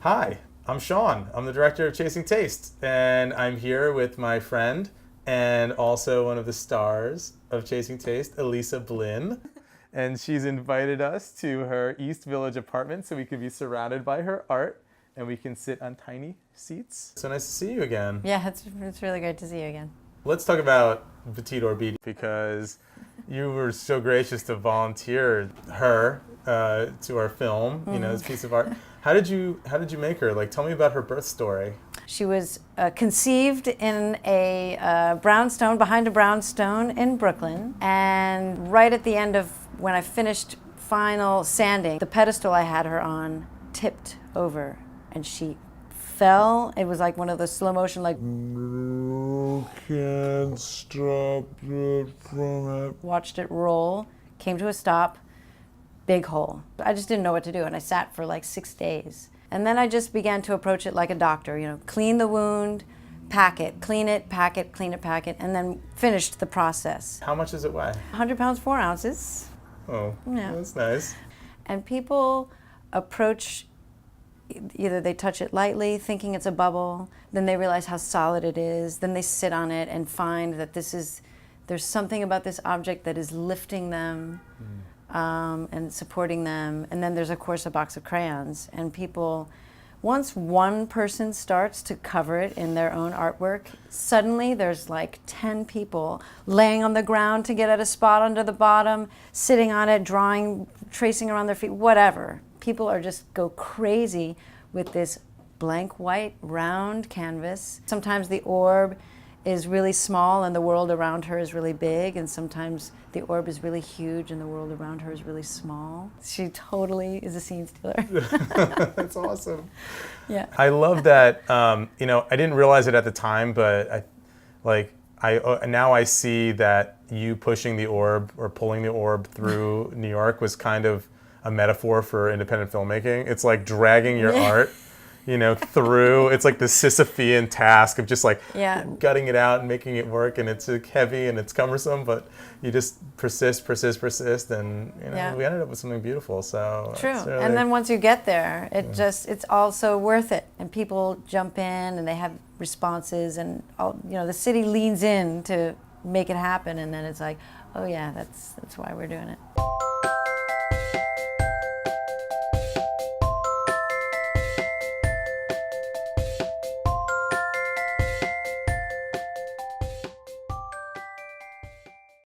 Hi, I'm Sean. I'm the director of Chasing Taste, and I'm here with my friend and also one of the stars of Chasing Taste, Elisa Blynn. And she's invited us to her East Village apartment so we could be surrounded by her art and we can sit on tiny seats. So nice to see you again. Yeah, it's really great to see you again. Let's talk about Pettite Orbitte because you were so gracious to volunteer her to our film, this piece of art. How did you make her? Like, tell me about her birth story. She was conceived in a brownstone, behind a brownstone in Brooklyn. And right at the end of when I finished final sanding, the pedestal I had her on tipped over and she fell. It was like one of the slow motion, like, You can't stop it from it. Watched it roll, came to a stop, big hole. I just didn't know what to do, and I sat for like 6 days. And then I just began to approach it like a doctor, clean the wound, pack it, clean it, pack it, clean it, pack it, and then finished the process. How much does it weigh? 100 pounds, 4 ounces. Oh, Yeah. That's nice. And people approach, either they touch it lightly, thinking it's a bubble, then they realize how solid it is, then they sit on it and find that there's something about this object that is lifting them. And supporting them, and then there's of course a box of crayons, and people, once one person starts to cover it in their own artwork, suddenly there's like 10 people laying on the ground to get at a spot under the bottom, sitting on it, drawing, tracing around their feet, whatever. People are just go crazy with this blank white round canvas. Sometimes the orb is really small and the world around her is really big, and sometimes the orb is really huge and the world around her is really small. She totally is a scene stealer. That's awesome. Yeah. I love that. I didn't realize it at the time, but now I see that you pushing the orb or pulling the orb through New York was kind of a metaphor for independent filmmaking. It's like dragging your art through. It's like the Sisyphean task of just like gutting it out and making it work, and it's heavy and it's cumbersome, but you just persist, and we ended up with something beautiful. So true. And then once you get there, it's also worth it, and people jump in and they have responses, and the city leans in to make it happen, and then it's like, oh yeah, that's why we're doing it.